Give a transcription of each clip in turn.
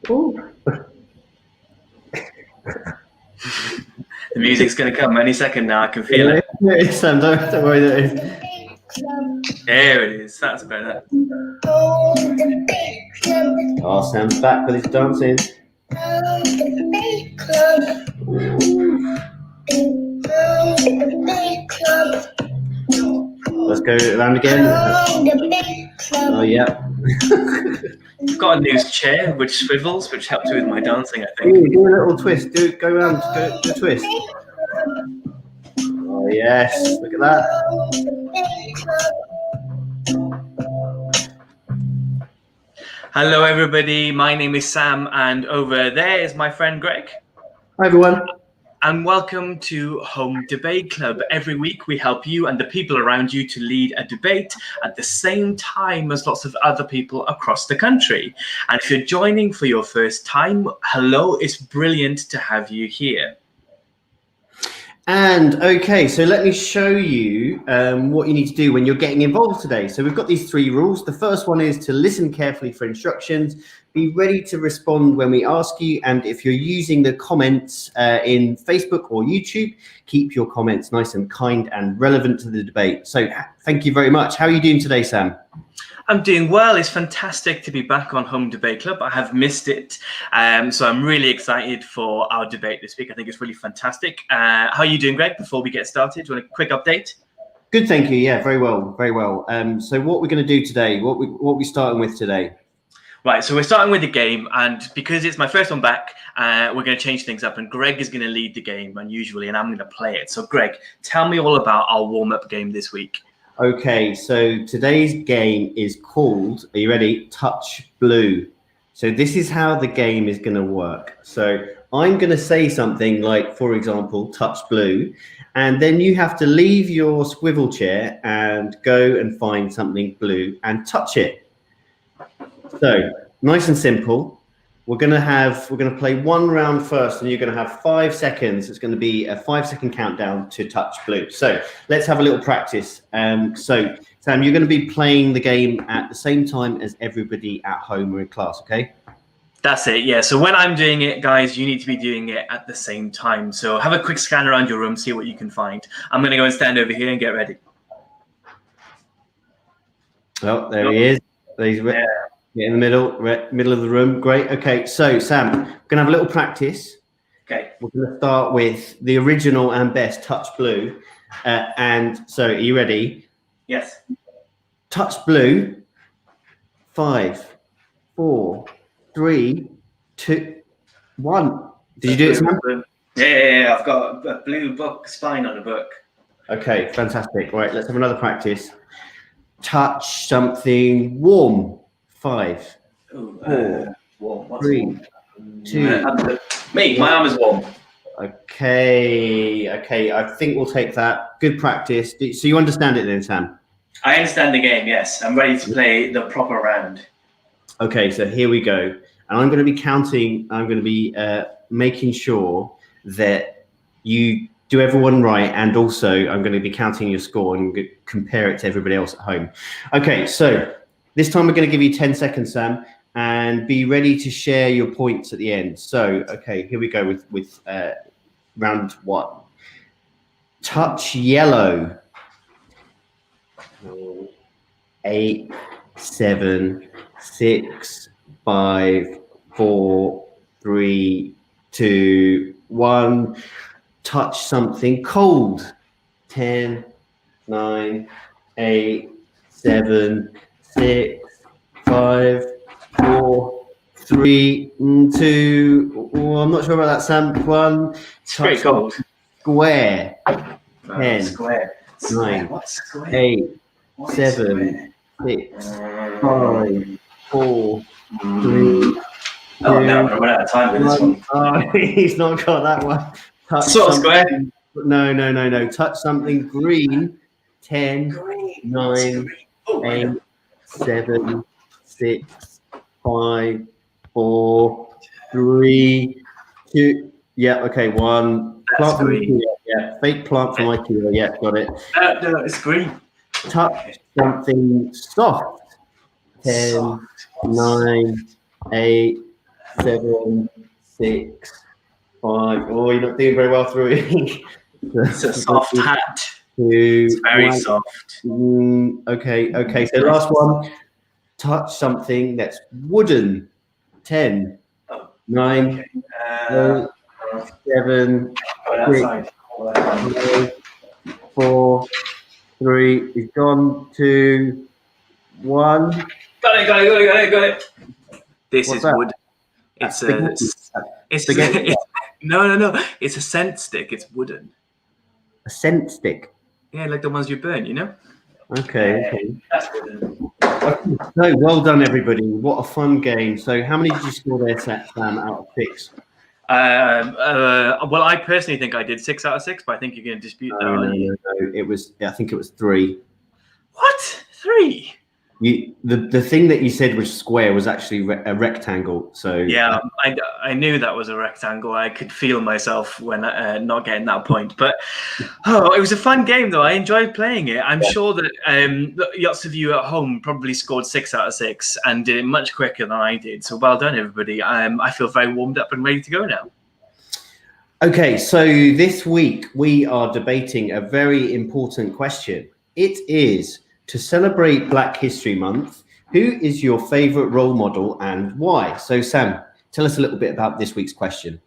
Ooh. The music's going to come any second now. I can feel it. Sam, don't worry. There it is. That's better. Oh, Sam's back with his dancing. Let's go around again. Oh, yeah. I've got a new chair which swivels, which helps with my dancing, I think. Ooh, do a little twist. Go around. Go do a twist. Oh, yes. Look at that. Hello, everybody. My name is Sam, and over there is my friend Greg. Hi, everyone. And welcome to Home Debate Club. Every week we help you and the people around you to lead a debate at the same time as lots of other people across the country. And if you're joining for your first time, hello, it's brilliant to have you here. And okay, so let me show you what you need to do when you're getting involved today. So we've got these 3 rules. The first one is to listen carefully for instructions, be ready to respond when we ask you, and if you're using the comments in Facebook or YouTube, keep your comments nice and kind and relevant to the debate. So thank you very much. How are you doing today, Sam? I'm doing well. It's fantastic to be back on Home Debate Club. I have missed it. So I'm really excited for our debate this week. I think it's really fantastic. How are you doing, Greg, before we get started? Do you want a quick update? Good, thank you. Yeah, very well, very well. So what we're going to do today, what we starting with today? Right, so we're starting with the game, and because it's my first one back, we're going to change things up, and Greg is going to lead the game unusually, and I'm going to play it. So Greg, tell me all about our warm-up game this week. Okay, so today's game is called, are you ready? Touch Blue. So this is how the game is going to work. So I'm going to say something like, for example, touch blue, and then you have to leave your swivel chair and go and find something blue and touch it. So nice and simple. We're going to play 1 round first, and you're going to have 5 seconds. It's going to be a 5-second countdown to touch blue. So let's have a little practice. So Sam, you're going to be playing the game at the same time as everybody at home or in class, okay? That's it, yeah. So when I'm doing it, guys, you need to be doing it at the same time. So have a quick scan around your room, see what you can find. I'm going to go and stand over here and get ready. Oh, there he is. Yeah. Get in the middle of the room. Great. Okay, so Sam, we're going to have a little practice. Okay. We're going to start with the original and best touch blue. And so, are you ready? Yes. Touch blue. 5, 4, 3, 2, 1. Did you do it, Sam? Yeah, I've got a blue book spine on the book. Okay, fantastic. Right, let's have another practice. Touch something warm. 5, 4, warm. 3, 2. Me, my arm is warm. Okay. I think we'll take that. Good practice. So you understand it then, Sam? I understand the game, yes. I'm ready to play the proper round. Okay, so here we go. And I'm going to be counting. I'm going to be making sure that you do everyone right. And also, I'm going to be counting your score and compare it to everybody else at home. Okay, so this time we're going to give you 10 seconds, Sam, and be ready to share your points at the end. So, okay, here we go with round 1. Touch yellow. 8, 7, 6, 5, 4, 3, 2, 1. Touch something cold. 10, 9, 8, 7, 6, 5, 4, 3, 2. Oh, I'm not sure about that, Sam. 1. It's very cold. Square. 10, square. 9, What's square? 8, 7, 6, 5, 4, 3. Oh no, we're out of time with this one. Oh, he's not got that one. Touch square. No. Touch something green. 10, 9, 8, 7, 6, 5, 4, 3, 2. Yeah, okay, 1. Plant from IKEA. Yeah, fake plant from IKEA. Yeah, got it. No, it's green. Touch something soft. 10, 9, 8, 7, 6, 5. Oh, you're not doing very well through it. It's a soft hat. 2, It's very 1. soft. Okay. So last one. Touch something that's wooden. 10, 9, 8, 7, 6, 5, 4, 3. It's gone. 2, 1. Got it. This What's is that? wood. It's Spaghetti. No. It's a scent stick. It's wooden. A scent stick. Yeah, like the ones you burn, you know? Okay. That's wooden. No, well done, everybody. What a fun game. So how many did you score there, Sam, out of 6? Well, I personally think I did 6 out of 6, but I think you're going to dispute that, aren't you? No. I think it was 3. What? 3? The thing that you said was square was actually a rectangle. So yeah, I knew that was a rectangle. I could feel myself when not getting that point. But it was a fun game, though. I enjoyed playing it. I'm sure that lots of you at home probably scored 6 out of 6 and did it much quicker than I did. So well done, everybody. I feel very warmed up and ready to go now. Okay, so this week we are debating a very important question. It is, to celebrate Black History Month, who is your favorite role model and why? So Sam, tell us a little bit about this week's question.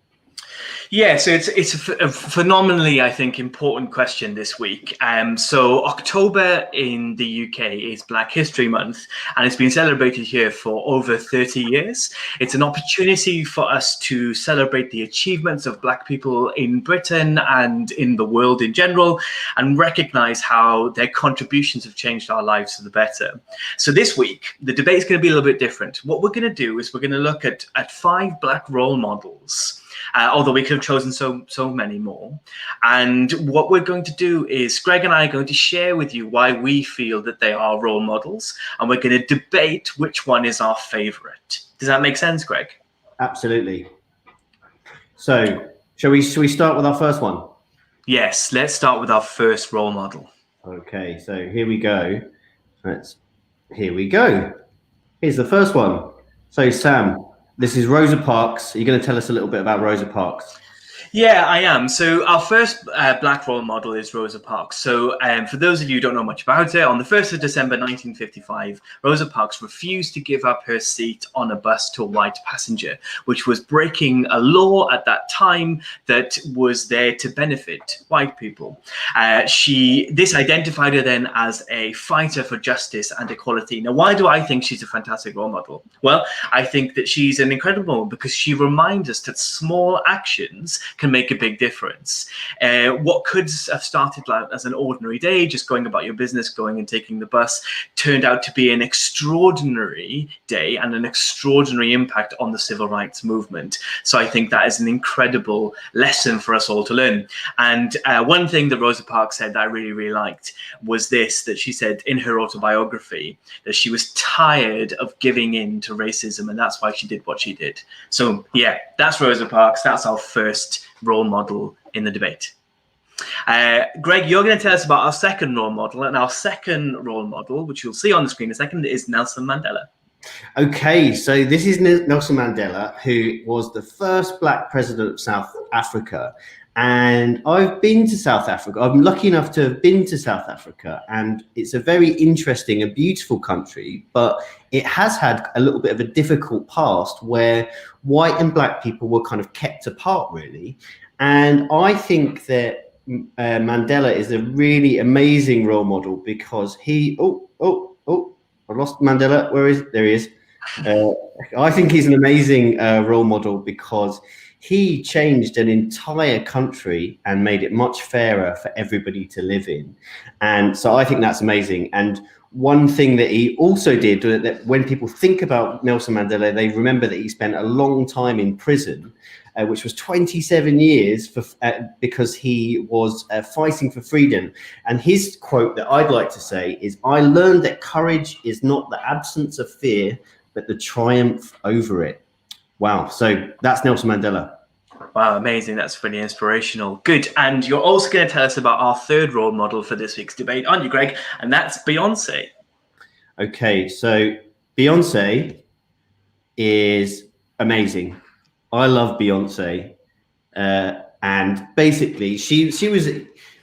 Yeah, so it's a phenomenally, I think, important question this week. So October in the UK is Black History Month, and it's been celebrated here for over 30 years. It's an opportunity for us to celebrate the achievements of Black people in Britain and in the world in general, and recognize how their contributions have changed our lives for the better. So this week, the debate is going to be a little bit different. What we're going to do is we're going to look at 5 Black role models. Although we could have chosen so many more. And what we're going to do is Greg and I are going to share with you why we feel that they are role models, and we're going to debate which one is our favorite. Does that make sense, Greg? Absolutely. So shall we start with our first one? Yes, let's start with our first role model. Okay, so here we go. Here we go. Here's the first one. So Sam, this is Rosa Parks. Are you going to tell us a little bit about Rosa Parks? Yeah, I am. So our first Black role model is Rosa Parks. So for those of you who don't know much about it, on the 1st of December 1955, Rosa Parks refused to give up her seat on a bus to a white passenger, which was breaking a law at that time that was there to benefit white people. This identified her then as a fighter for justice and equality. Now, why do I think she's a fantastic role model? Well, I think that she's an incredible one because she reminds us that small actions can make a big difference. What could have started as an ordinary day, just going about your business, going and taking the bus, turned out to be an extraordinary day and an extraordinary impact on the civil rights movement. So I think that is an incredible lesson for us all to learn. And one thing that Rosa Parks said that I really, really liked was this, that she said in her autobiography that she was tired of giving in to racism, and that's why she did what she did. So yeah, that's Rosa Parks. That's our first role model in the debate. Greg, you're going to tell us about our second role model, and our second role model, which you'll see on the screen in a second, is Nelson Mandela. Okay, so this is Nelson Mandela, who was the first Black president of South Africa. And I've been to South Africa. I'm lucky enough to have been to South Africa, and it's a very interesting and beautiful country, but it has had a little bit of a difficult past where white and Black people were kind of kept apart, really. And I think that Mandela is a really amazing role model because he, I lost Mandela. There he is. I think he's an amazing role model because he changed an entire country and made it much fairer for everybody to live in. And so I think that's amazing. And one thing that he also did, that when people think about Nelson Mandela, they remember that he spent a long time in prison, which was 27 years because he was fighting for freedom. And his quote that I'd like to say is, "I learned that courage is not the absence of fear, but the triumph over it." Wow. So that's Nelson Mandela. Wow, amazing. That's really inspirational. Good. And you're also going to tell us about our third role model for this week's debate, aren't you, Greg? And that's Beyonce. Okay, so Beyonce is amazing. I love Beyonce. And basically, she was.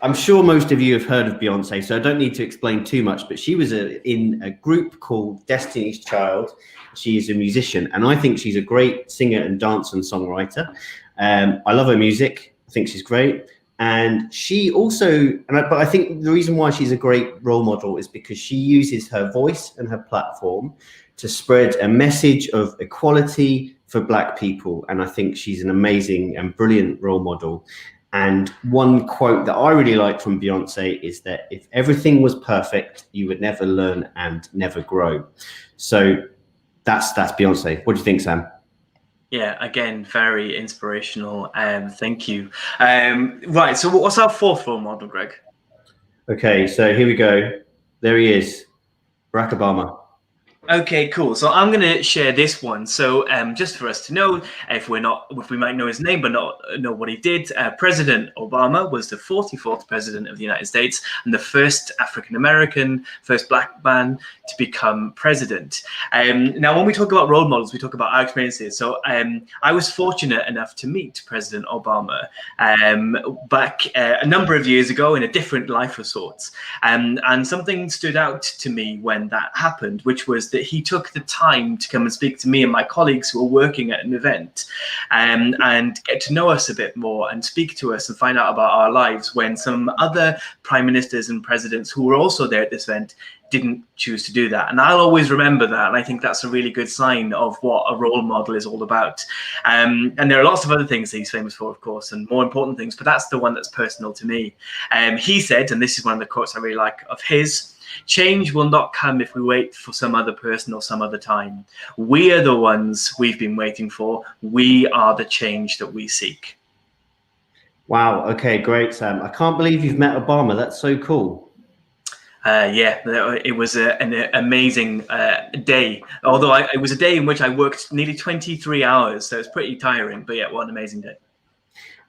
I'm sure most of you have heard of Beyonce, so I don't need to explain too much. But she was in a group called Destiny's Child. She is a musician, and I think she's a great singer and dance and songwriter. I love her music. I think she's great. And she also, but I think the reason why she's a great role model is because she uses her voice and her platform to spread a message of equality for Black people. And I think she's an amazing and brilliant role model. And one quote that I really like from Beyonce is that if everything was perfect, you would never learn and never grow. So that's Beyonce. What do you think, Sam? Yeah, again, very inspirational. Thank you. Right, so what's our fourth role model, Greg? Okay, so here we go. There he is, Barack Obama. Okay, cool. So I'm going to share this one. So just for us to know, if we might know his name, but not know what he did, President Obama was the 44th president of the United States and the first African-American, first Black man to become president. Now, when we talk about role models, we talk about our experiences. So I was fortunate enough to meet President Obama back a number of years ago in a different life of sorts. And something stood out to me when that happened, which was that he took the time to come and speak to me and my colleagues who were working at an event and get to know us a bit more and speak to us and find out about our lives, when some other prime ministers and presidents who were also there at this event didn't choose to do that. And I'll always remember that. And I think that's a really good sign of what a role model is all about. And there are lots of other things that he's famous for, of course, and more important things, but that's the one that's personal to me. He said, and this is one of the quotes I really like of his, "Change will not come if we wait for some other person or some other time. We are the ones we've been waiting for. We are the change that we seek." Wow. Okay, great, Sam. I can't believe you've met Obama. That's so cool. Yeah, it was an amazing day. Although it was a day in which I worked nearly 23 hours, so it's pretty tiring. But yeah, what an amazing day.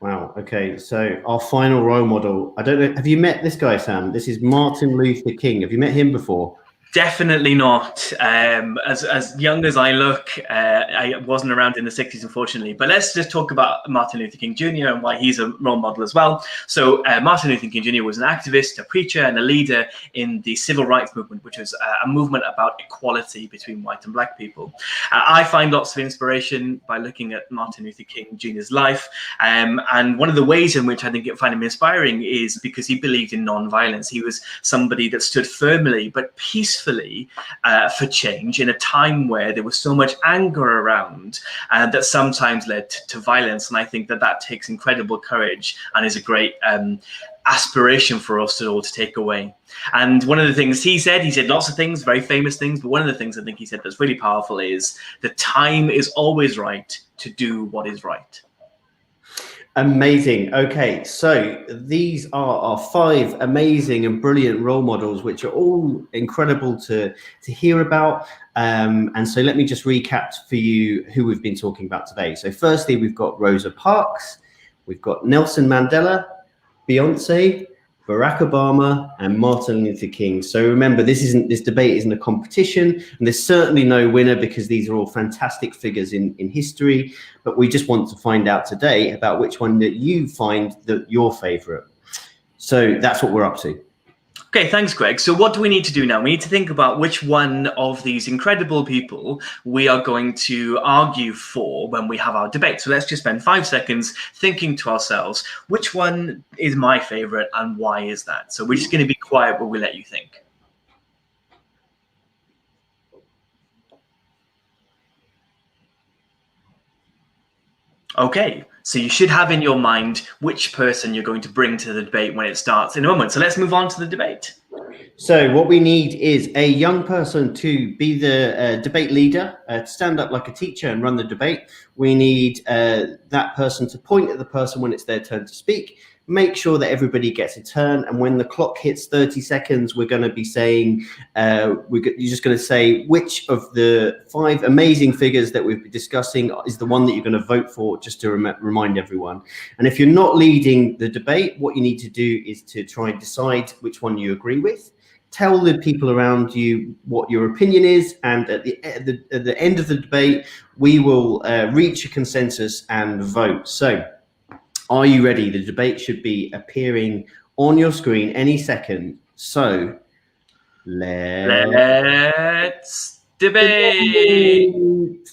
Wow. Okay. So our final role model. I don't know. Have you met this guy, Sam? This is Martin Luther King. Have you met him before? Definitely not. As young as I look, I wasn't around in the 60s, unfortunately. But let's just talk about Martin Luther King Jr. and why he's a role model as well. So Martin Luther King Jr. was an activist, a preacher, and a leader in the civil rights movement, which was a movement about equality between white and Black people. I find lots of inspiration by looking at Martin Luther King Jr.'s life. And one of the ways in which I think I find him inspiring is because he believed in non-violence. He was somebody that stood firmly but peacefully for change in a time where there was so much anger around that sometimes led to violence. And I think that takes incredible courage and is a great aspiration for us all to take away. And one of the things he said lots of things, very famous things, but one of the things I think he said that's really powerful is the time is always right to do what is right. Amazing. Okay, so these are our 5 amazing and brilliant role models, which are all incredible to hear about. And so let me just recap for you who we've been talking about today. So firstly, we've got Rosa Parks, we've got Nelson Mandela, Beyonce, Barack Obama, and Martin Luther King. So remember, this debate isn't a competition, and there's certainly no winner because these are all fantastic figures in history. But we just want to find out today about which one that you find your favorite. So that's what we're up to. Okay, thanks, Greg. So what do we need to do now? We need to think about which one of these incredible people we are going to argue for when we have our debate. So let's just spend 5 seconds thinking to ourselves, which one is my favorite and why is that? So we're just going to be quiet while we let you think. Okay, so you should have in your mind which person you're going to bring to the debate when it starts in a moment. So let's move on to the debate. So what we need is a young person to be the debate leader, to stand up like a teacher and run the debate. We need that person to point at the person when it's their turn to speak. Make sure that everybody gets a turn, and when the clock hits 30 seconds, we're going to be saying, you're just going to say which of the 5 amazing figures that we've been discussing is the one that you're going to vote for, just to remind everyone. And if you're not leading the debate, what you need to do is to try and decide which one you agree with. tell the people around you what your opinion is, and at the end of the debate, we will reach a consensus and vote. So, are you ready? The debate should be appearing on your screen any second. So, Let's debate. debate.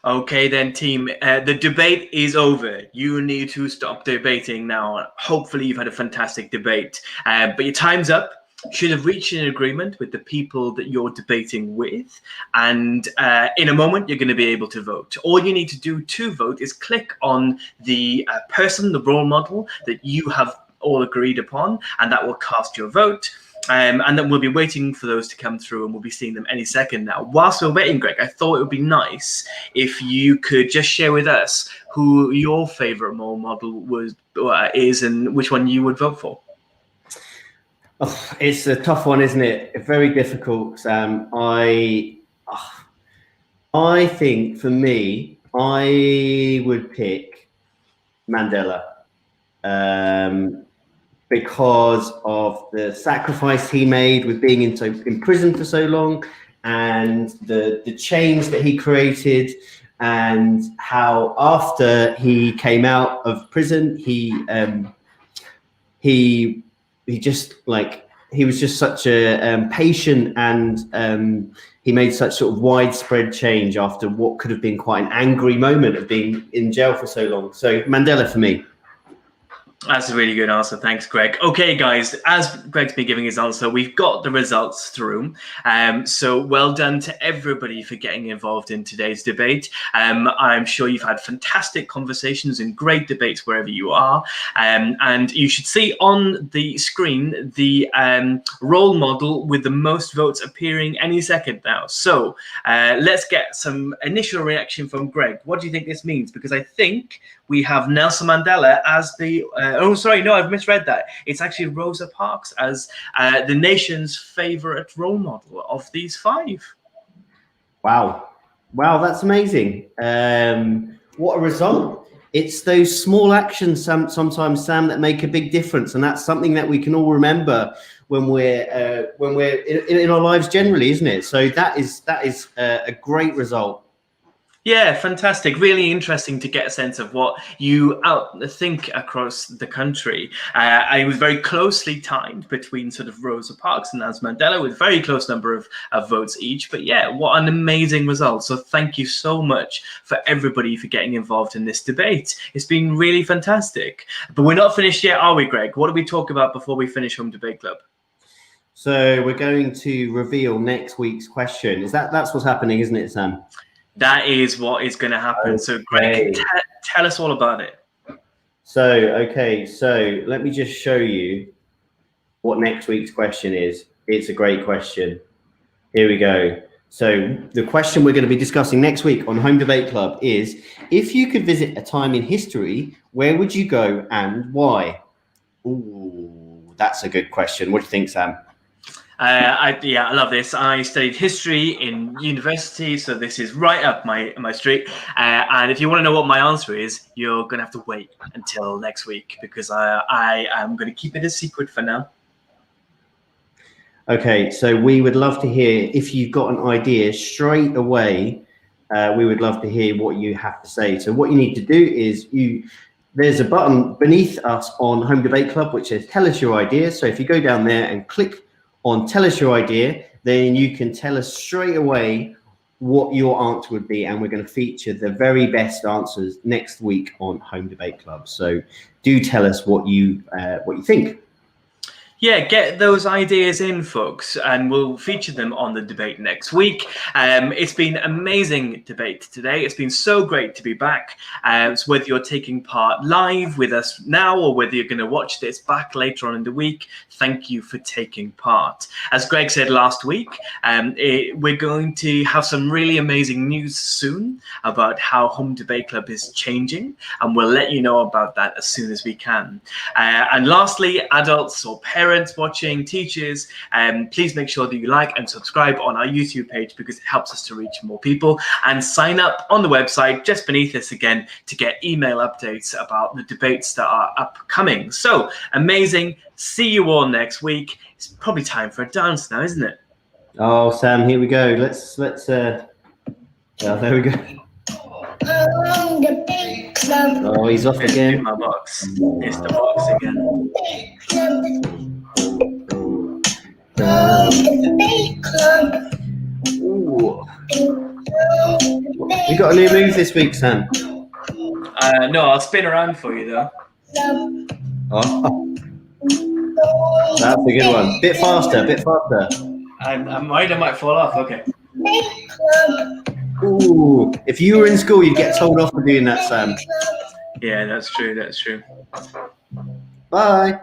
Okay, then, team. The debate is over. You need to stop debating now. Hopefully, you've had a fantastic debate. But your time's up. You should have reached an agreement with the people that you're debating with. And in a moment, you're going to be able to vote. All you need to do to vote is click on the person, the role model that you have all agreed upon, and that will cast your vote. And then we'll be waiting for those to come through, and we'll be seeing them any second now. Whilst we're waiting, Greg, I thought it would be nice if you could just share with us who your favourite role model is and which one you would vote for. Oh, it's a tough one, isn't it? Very difficult, Sam. I think for me, I would pick Mandela. Because of the sacrifice he made with being in prison for so long, and the change that he created, and how after he came out of prison, he was just such a patient, and he made such sort of widespread change after what could have been quite an angry moment of being in jail for so long. So Mandela for me. That's a really good answer. Thanks, Greg. Okay, guys, as Greg's been giving his answer, we've got the results through. So well done to everybody for getting involved in today's debate. I'm sure you've had fantastic conversations and great debates wherever you are. And you should see on the screen the role model with the most votes appearing any second now. So let's get some initial reaction from Greg. What do you think this means? Because I think we have Nelson Mandela as the... oh, sorry, no, I've misread that. It's actually Rosa Parks as the nation's favourite role model of these five. Wow, that's amazing. What a result. It's those small actions sometimes, Sam, that make a big difference. And that's something that we can all remember when we're in our lives generally, isn't it? So that is a great result. Yeah, fantastic. Really interesting to get a sense of what you think across the country. I was very closely timed between sort of Rosa Parks and Nelson Mandela with very close number of votes each. But yeah, what an amazing result. So thank you so much for everybody for getting involved in this debate. It's been really fantastic. But we're not finished yet, are we, Greg? What do we talk about before we finish Home Debate Club? So we're going to reveal next week's question. That's what's happening, isn't it, Sam? That is what is going to happen. Okay. So, Greg, tell us all about it. So let me just show you what next week's question is. It's a great question. Here we go. So the question we're going to be discussing next week on Home Debate Club is, if you could visit a time in history, where would you go and why? Ooh, that's a good question. What do you think, Sam? I love this. I studied history in university, so this is right up my street. And if you want to know what my answer is, you're going to have to wait until next week, because I am going to keep it a secret for now. Okay, so we would love to hear, if you've got an idea straight away, we would love to hear what you have to say. So what you need to do is there's a button beneath us on Home Debate Club which says tell us your idea. So if you go down there and click on tell us your idea, then you can tell us straight away what your answer would be, and we're going to feature the very best answers next week on Home Debate Club. So do tell us what you think. Yeah, get those ideas in, folks, and we'll feature them on the debate next week. It's been amazing debate today. It's been so great to be back. So whether you're taking part live with us now or whether you're going to watch this back later on in the week, thank you for taking part. As Greg said last week, we're going to have some really amazing news soon about how Home Debate Club is changing, and we'll let you know about that as soon as we can. And lastly, adults or parents watching, teachers, please make sure that you like and subscribe on our YouTube page, because it helps us to reach more people, and sign up on the website just beneath this again to get email updates about the debates that are upcoming. So amazing. See you all next week. It's probably time for a dance now, isn't it? Oh, Sam, here we go. Let's there we go. Oh, he's off again. My box. It's the box again. Ooh. You got a new move this week, Sam? No, I'll spin around for you though. Oh, that's a good one. Bit faster, bit faster. I'm worried I might fall off. Okay. Ooh, if you were in school, you'd get told off for doing that, Sam. Yeah, that's true. That's true. Bye.